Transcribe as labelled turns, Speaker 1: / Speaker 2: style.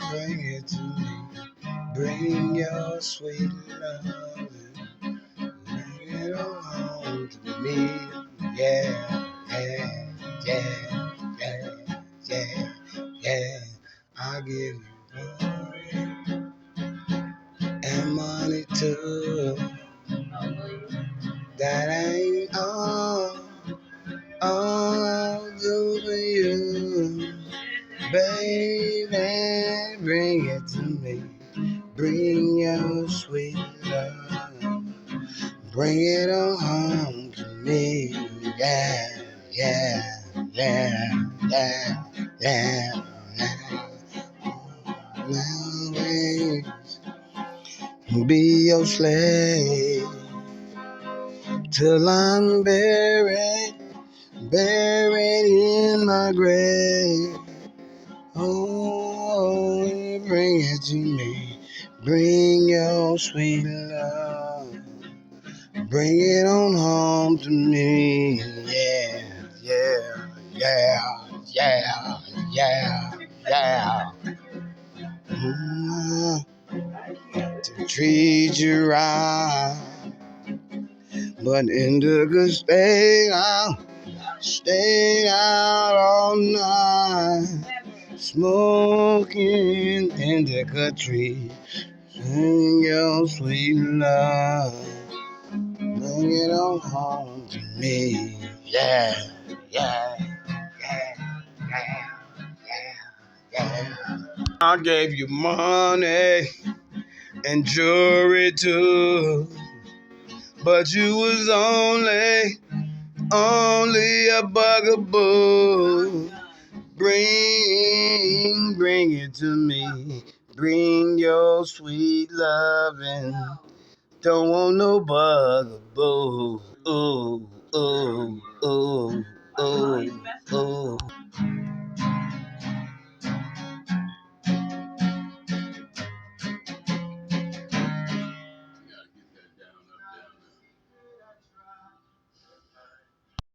Speaker 1: bring it to me. Bring your sweet love. Bring it on home to me. Yeah, yeah, yeah, yeah, yeah, yeah. I'll give you glory and money too. That ain't all I'll do for you. Baby, bring it to me. Bring your sweet love. Bring it on home to me. Yeah, yeah, yeah, yeah, yeah, yeah. Now, baby, be your slave till I'm buried in my grave. Oh, bring it to me. Bring your sweet love. Bring it on home to me. Yeah, yeah, yeah, yeah, yeah, yeah. Mm, to treat you right, but in the good state, I'll stay out all night. Smoking indica tree, sing your sweet love, bring it on home to me. Yeah, yeah, yeah, yeah, yeah, yeah. I gave you money and jewelry too, but you was only a bugaboo. Bring it to me. Bring your sweet lovin'. Don't want no bugaboo. Ooh, ooh, ooh, ooh, ooh.